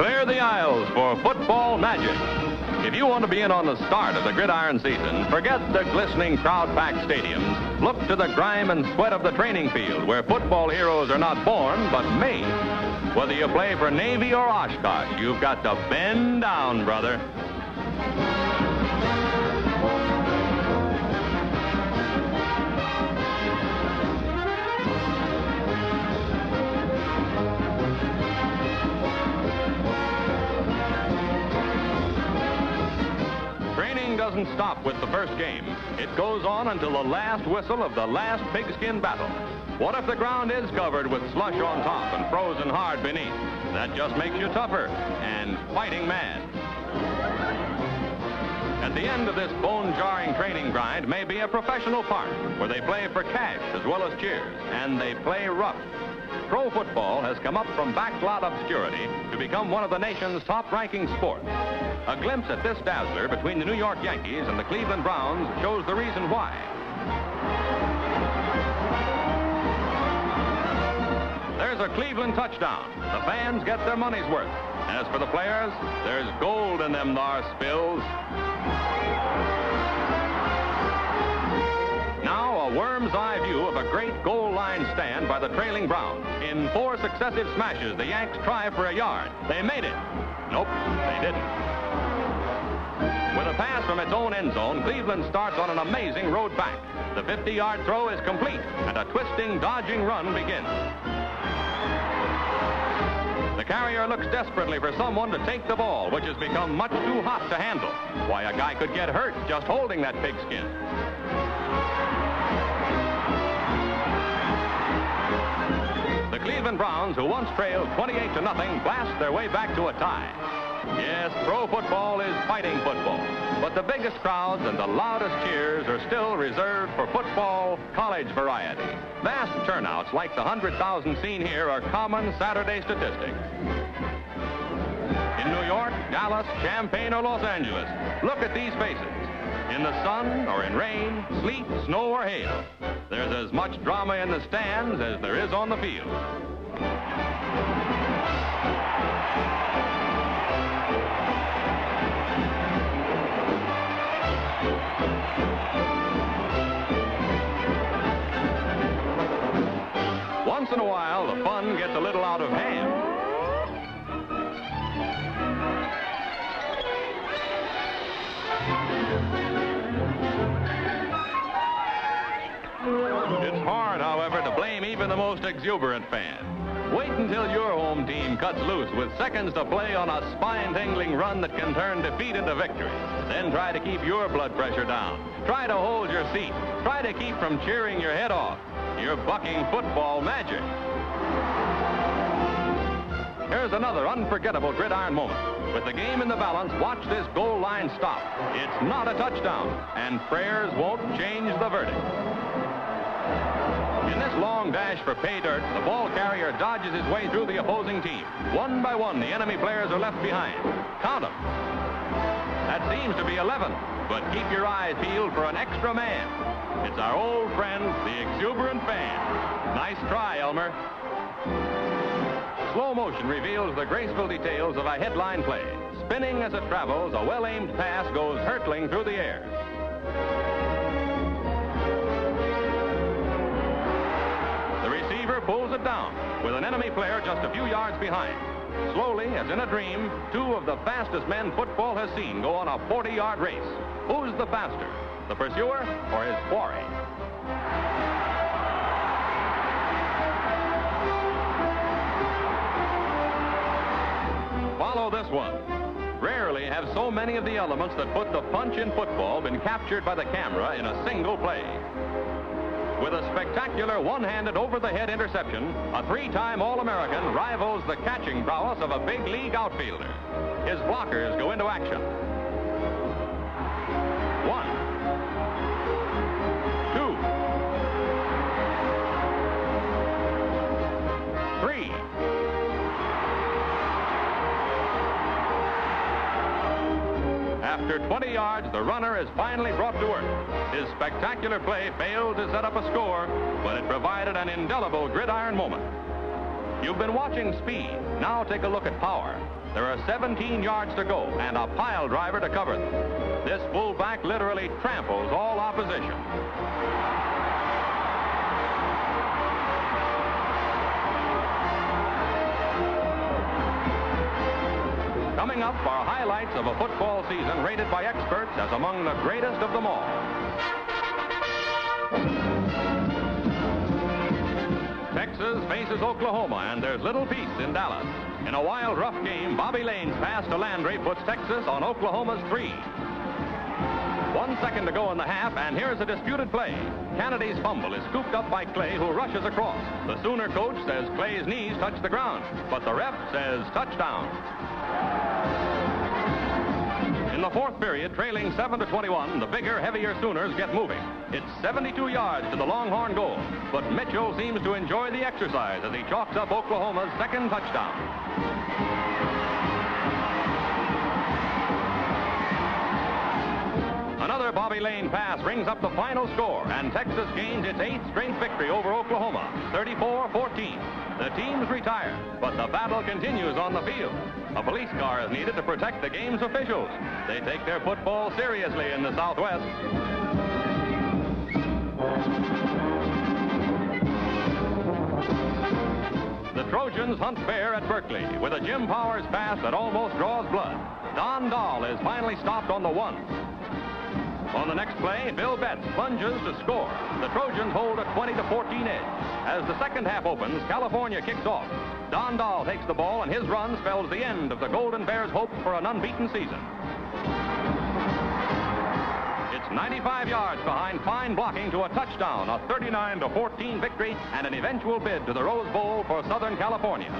Clear the aisles for football magic. If you want to be in on the start of the Gridiron season, forget the glistening crowd-packed stadiums. Look to the grime and sweat of the training field, where football heroes are not born, but made. Whether you play for Navy or Oshkosh, you've got to bend down, brother. Doesn't stop with the first game. It goes on until the last whistle of the last pigskin battle. What if the ground is covered with slush on top and frozen hard beneath? That just makes you tougher and fighting mad. At the end of this bone-jarring training grind may be a professional part where they play for cash as well as cheers, and they play rough. Pro football has come up from backlot obscurity to become one of the nation's top-ranking sports. A glimpse at this dazzler between the New York Yankees and the Cleveland Browns shows the reason why. There's a Cleveland touchdown. The fans get their money's worth. As for the players, there's gold in them thar spills. Now a worm's eye view of a great goal line stand by the trailing Browns. In 4 successive smashes, the Yanks try for a yard. They made it. Nope, they didn't. With a pass from its own end zone, Cleveland starts on an amazing road back. The 50-yard throw is complete, and a twisting, dodging run begins. The carrier looks desperately for someone to take the ball, which has become much too hot to handle. Why, a guy could get hurt just holding that pigskin. The Cleveland Browns, who once trailed 28-0, blast their way back to a tie. Yes, pro football is fighting football, but the biggest crowds and the loudest cheers are still reserved for football college variety. Vast turnouts like the 100,000 seen here are common Saturday statistics. In New York, Dallas, Champaign, or Los Angeles, look at these faces. In the sun or in rain, sleet, snow, or hail, there's as much drama in the stands as there is on the field. Once in a while, the fun gets a little out of hand. It's hard, however, to blame even the most exuberant fan. Wait until your home team cuts loose with seconds to play on a spine-tingling run that can turn defeat into victory. Then try to keep your blood pressure down. Try to hold your seat. Try to keep from cheering your head off. You're bucking football magic. Here's another unforgettable gridiron moment. With the game in the balance, watch this goal line stop. It's not a touchdown, and prayers won't change the verdict. In this long dash for pay dirt, the ball carrier dodges his way through the opposing team. One by one, the enemy players are left behind. Count them. That seems to be 11, but keep your eyes peeled for an extra man. It's our old friend, the exuberant fan. Nice try, Elmer. Slow motion reveals the graceful details of a headline play. Spinning as it travels, a well-aimed pass goes hurtling through the air. The receiver pulls it down, with an enemy player just a few yards behind. Slowly, as in a dream, 2 of the fastest men football has seen go on a 40-yard race. Who's the faster, the pursuer or his quarry? Follow this one. Rarely have so many of the elements that put the punch in football been captured by the camera in a single play. With a spectacular one-handed over-the-head interception, a 3-time All-American rivals the catching prowess of a big league outfielder. His blockers go into action. 1, 2, 3. After 20 yards, the runner is finally brought to earth. His spectacular play failed to set up a score, but it provided an indelible gridiron moment. You've been watching speed. Now take a look at power. There are 17 yards to go and a pile driver to cover them. This fullback literally tramples all opposition. Coming up are highlights of a football season rated by experts as among the greatest of them all. Texas faces Oklahoma, and there's little peace in Dallas. In a wild, rough game, Bobby Lane's pass to Landry puts Texas on Oklahoma's 3. 1 second to go in the half, and here's a disputed play. Kennedy's fumble is scooped up by Clay, who rushes across. The Sooner coach says Clay's knees touch the ground, but the ref says touchdown. In the fourth period, trailing 7-21, the bigger, heavier Sooners get moving. It's 72 yards to the Longhorn goal, but Mitchell seems to enjoy the exercise as he chalks up Oklahoma's second touchdown. Another Bobby Lane pass brings up the final score, and Texas gains its 8th straight victory over Oklahoma, 34-14. The teams retire, but the battle continues on the field. A police car is needed to protect the game's officials. They take their football seriously in the Southwest. The Trojans hunt fair at Berkeley with a Jim Powers pass that almost draws blood. Don Dahl is finally stopped on the 1. On the next play, Bill Betts plunges to score. The Trojans hold a 20-14 edge. As the second half opens, California kicks off. Don Dahl takes the ball, and his run spells the end of the Golden Bears' hope for an unbeaten season. It's 95 yards behind fine blocking to a touchdown, a 39-14 victory, and an eventual bid to the Rose Bowl for Southern California.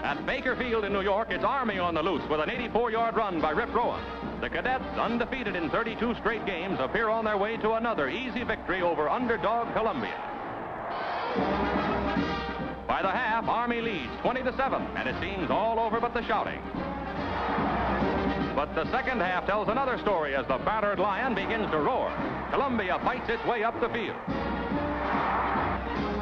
At Baker Field in New York, it's Army on the loose with an 84-yard run by Rip Rowan. The Cadets, undefeated in 32 straight games, appear on their way to another easy victory over underdog Columbia. By the half, Army leads 20-7, and it seems all over but the shouting. But the second half tells another story as the battered Lion begins to roar. Columbia fights its way up the field.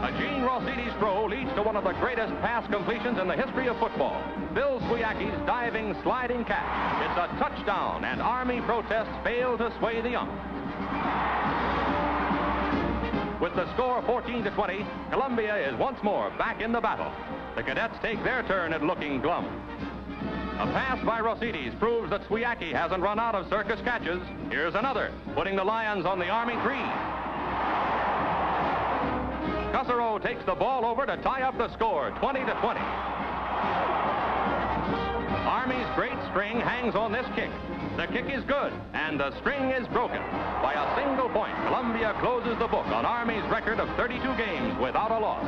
A Gene Rossidi's throw leads to one of the greatest pass completions in the history of football. Bill Swiacki's diving, sliding catch. It's a touchdown, and Army protests fail to sway the ump. With the score 14-20, Columbia is once more back in the battle. The Cadets take their turn at looking glum. A pass by Rossidi's proves that Swiacki hasn't run out of circus catches. Here's another, putting the Lions on the Army 3. Cussero takes the ball over to tie up the score, 20-20. Army's great string hangs on this kick. The kick is good, and the string is broken. By a single point, Columbia closes the book on Army's record of 32 games without a loss.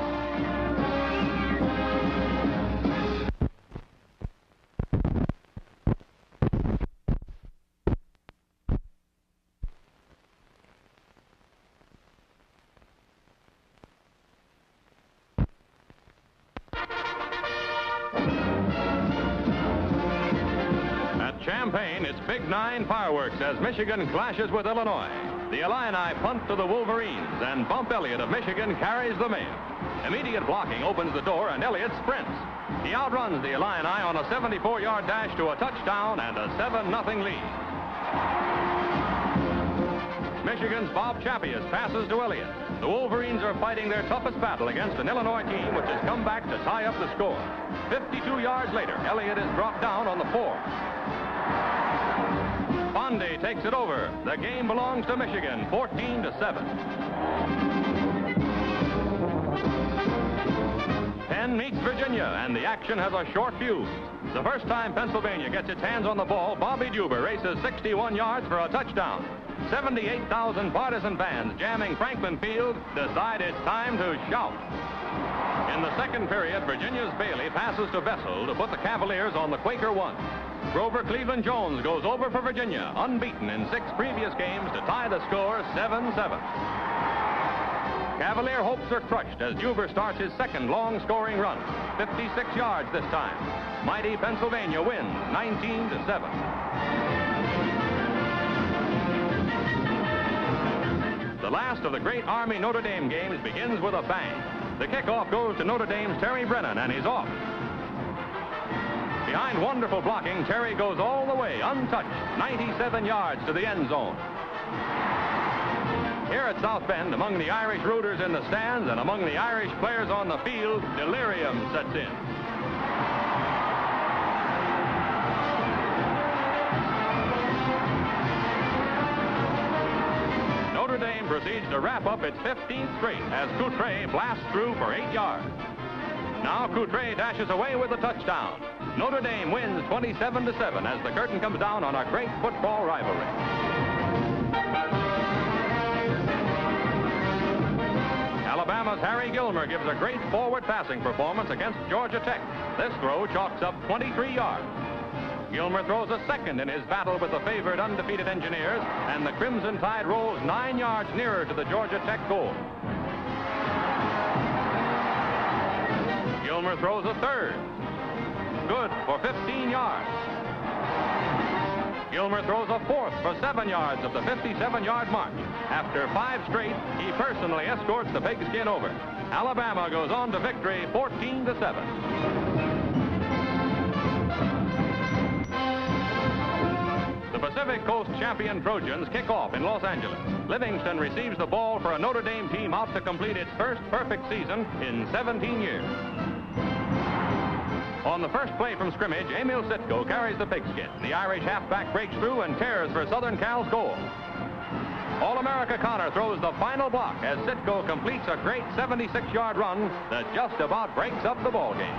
Champaign, it's Big 9 fireworks as Michigan clashes with Illinois. The Illini punt to the Wolverines, and Bump Elliott of Michigan carries the mail. Immediate blocking opens the door, and Elliott sprints. He outruns the Illini on a 74-yard dash to a touchdown and a 7-0 lead. Michigan's Bob Chappius passes to Elliott. The Wolverines are fighting their toughest battle against an Illinois team which has come back to tie up the score. 52 yards later, Elliott is dropped down on the 4. Bondi takes it over. The game belongs to Michigan, 14-7. Penn meets Virginia, and the action has a short fuse. The first time Pennsylvania gets its hands on the ball, Bobby Duber races 61 yards for a touchdown. 78,000 partisan fans jamming Franklin Field decide it's time to shout. In the second period, Virginia's Bailey passes to Vessel to put the Cavaliers on the Quaker 1. Grover Cleveland Jones goes over for Virginia, unbeaten in 6 previous games, to tie the score 7-7. Cavalier hopes are crushed as Duber starts his second long-scoring run. 56 yards this time. Mighty Pennsylvania wins 19-7. The The last of the great Army-Notre Dame games begins with a bang. The kickoff goes to Notre Dame's Terry Brennan, and he's off. Behind wonderful blocking, Terry goes all the way, untouched, 97 yards to the end zone. Here at South Bend, among the Irish rooters in the stands and among the Irish players on the field, delirium sets in. Notre Dame proceeds to wrap up its 15th straight as Coutre blasts through for 8 yards. Now Coutre dashes away with a touchdown. Notre Dame wins 27-7 as the curtain comes down on a great football rivalry. Alabama's Harry Gilmer gives a great forward passing performance against Georgia Tech. This throw chalks up 23 yards. Gilmer throws a second in his battle with the favored undefeated Engineers, and the Crimson Tide rolls 9 yards nearer to the Georgia Tech goal. Gilmer throws a third. Good for 15 yards. Gilmer throws a fourth for 7 yards of the 57-yard mark. After 5 straight, he personally escorts the pigskin over. Alabama goes on to victory 14-7. The Pacific Coast champion Trojans kick off in Los Angeles. Livingston receives the ball for a Notre Dame team out to complete its first perfect season in 17 years. On the first play from scrimmage, Emil Sitko carries the pigskin. The Irish halfback breaks through and tears for Southern Cal's goal. All-America Connor throws the final block as Sitko completes a great 76-yard run that just about breaks up the ballgame.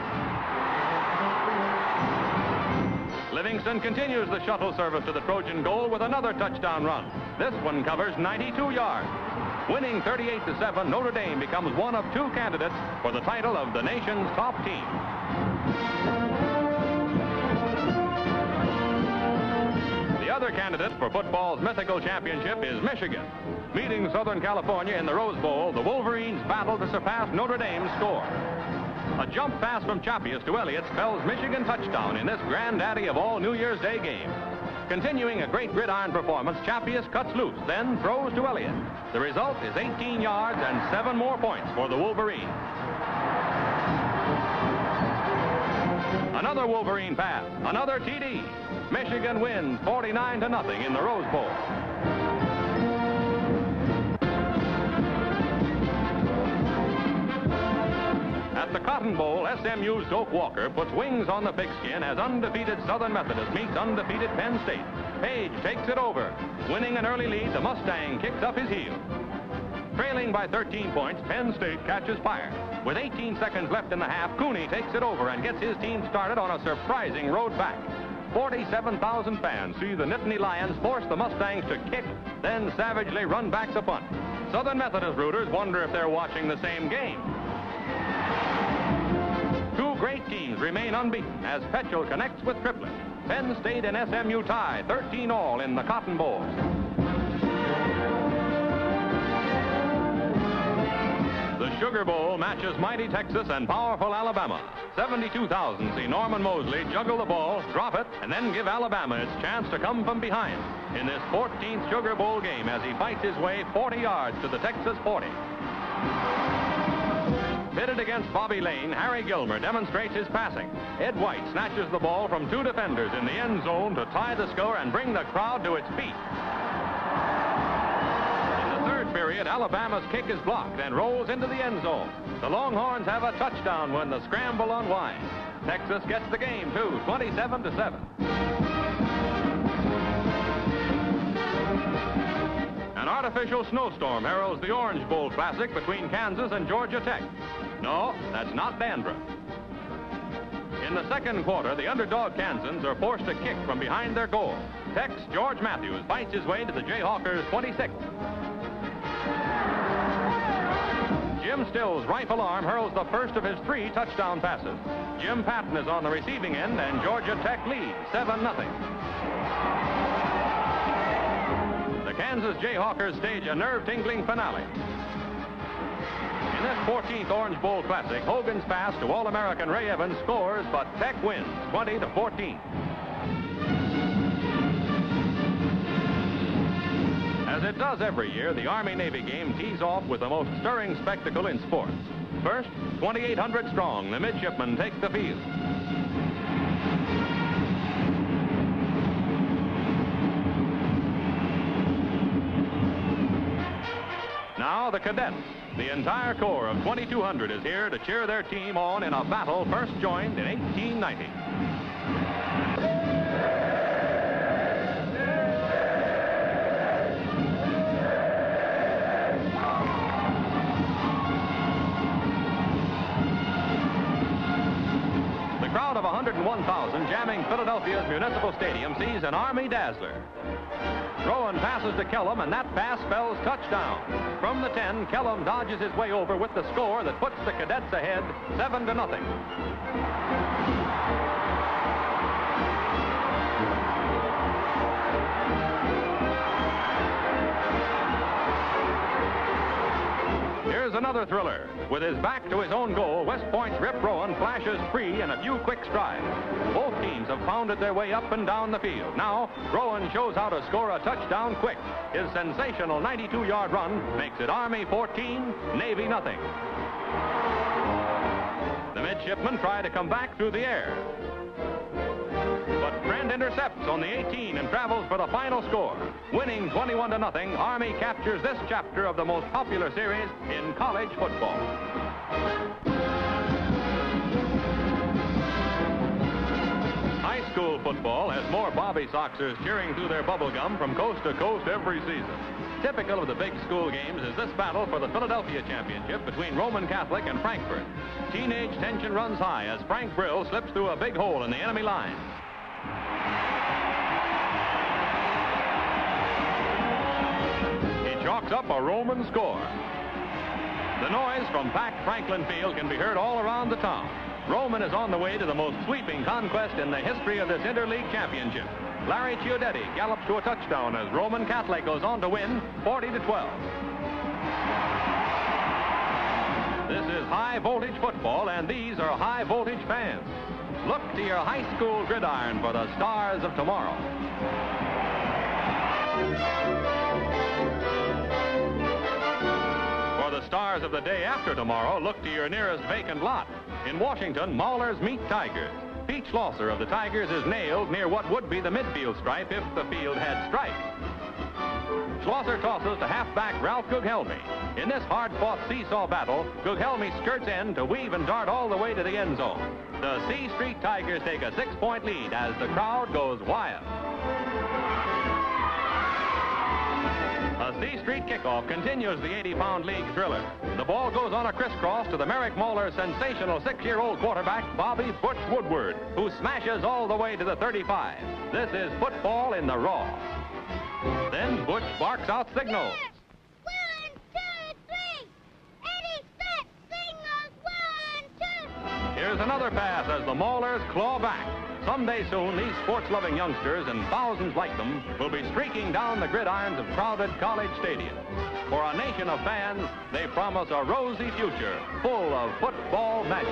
Livingston continues the shuttle service to the Trojan goal with another touchdown run. This one covers 92 yards. Winning 38-7, Notre Dame becomes one of 2 candidates for the title of the nation's top team. The other candidate for football's mythical championship is Michigan. Meeting Southern California in the Rose Bowl, the Wolverines battle to surpass Notre Dame's score. A jump pass from Chappius to Elliott spells Michigan touchdown in this granddaddy of all New Year's Day games. Continuing a great gridiron performance, Chappius cuts loose, then throws to Elliott. The result is 18 yards and 7 more points for the Wolverines. Another Wolverine pass, another TD. Michigan wins 49-0 in the Rose Bowl. At the Cotton Bowl, SMU's Doak Walker puts wings on the pigskin as undefeated Southern Methodist meets undefeated Penn State. Page takes it over. Winning an early lead, the Mustang kicks up his heels. Trailing by 13 points, Penn State catches fire. With 18 seconds left in the half, Cooney takes it over and gets his team started on a surprising road back. 47,000 fans see the Nittany Lions force the Mustangs to kick, then savagely run back the punt. Southern Methodist rooters wonder if they're watching the same game. 2 great teams remain unbeaten as Petchel connects with Triplett. Penn State and SMU tie 13-all in the Cotton Bowl. The Sugar Bowl matches mighty Texas and powerful Alabama. 72,000 see Norman Mosley juggle the ball, drop it, and then give Alabama its chance to come from behind in this 14th Sugar Bowl game as he fights his way 40 yards to the Texas 40. Pitted against Bobby Lane, Harry Gilmer demonstrates his passing. Ed White snatches the ball from 2 defenders in the end zone to tie the score and bring the crowd to its feet. In the third period, Alabama's kick is blocked and rolls into the end zone. The Longhorns have a touchdown when the scramble unwinds. Texas gets the game, too, 27-7. An artificial snowstorm heralds the Orange Bowl Classic between Kansas and Georgia Tech. No, that's not dandruff. In the second quarter, the underdog Kansans are forced to kick from behind their goal. Tech's George Matthews fights his way to the Jayhawkers' 26. Jim Still's rifle arm hurls the first of his 3 touchdown passes. Jim Patton is on the receiving end, and Georgia Tech leads 7-0. The Kansas Jayhawkers stage a nerve-tingling finale. In this 14th Orange Bowl Classic, Hogan's pass to All-American Ray Evans scores, but Tech wins 20-14. As As it does every year, the Army-Navy game tees off with the most stirring spectacle in sports. First, 2,800 strong, the midshipmen take the field. Now the cadets. The entire corps of 2,200 is here to cheer their team on in a battle first joined in 1890. The crowd of 101,000 jamming Philadelphia's Municipal Stadium sees an Army dazzler. Rowan passes to Kellum, and that pass spells touchdown. From the 10, Kellum dodges his way over with the score that puts the cadets ahead 7-0. Here's another thriller. With his back to his own goal, West Point's Rip Rowan flashes free in a few quick strides. Both teams have pounded their way up and down the field. Now, Rowan shows how to score a touchdown quick. His sensational 92-yard run makes it Army 14, Navy nothing. The midshipmen try to come back through the air. But Friend intercepts on the 18 and travels for the final score. Winning 21-0, Army captures this chapter of the most popular series in college football. High school football has more Bobby Soxers cheering through their bubble gum from coast to coast every season. Typical of the big school games is this battle for the Philadelphia championship between Roman Catholic and Frankfurt. Teenage tension runs high as Frank Brill slips through a big hole in the enemy line. He chalks up a Roman score. The noise from packed Franklin Field can be heard all around the town. Roman is on the way to the most sweeping conquest in the history of this interleague championship. Larry Chiudetti gallops to a touchdown as Roman Catholic goes on to win 40-12. This is high voltage football, and these are high voltage fans. Look to your high school gridiron for the stars of tomorrow. For the stars of the day after tomorrow, look to your nearest vacant lot. In Washington, Maulers meet Tigers. Pete Schlosser of the Tigers is nailed near what would be the midfield stripe if the field had stripes. Schlosser tosses to halfback Ralph Gughelmi. In this hard-fought seesaw battle, Gughelmi skirts in to weave and dart all the way to the end zone. The C Street Tigers take a 6-point lead as the crowd goes wild. A C Street kickoff continues the 80-pound league thriller. The ball goes on a crisscross to the Merrick Mauler's sensational 6-year-old quarterback, Bobby Butch Woodward, who smashes all the way to the 35. This is football in the raw. Then Butch barks out signals. 1, 2, 3. Eddie Spit signals 1, 2. Here's another pass as the Maulers claw back. Someday soon, these sports-loving youngsters and thousands like them will be streaking down the gridirons of crowded college stadiums. For a nation of fans, they promise a rosy future full of football magic.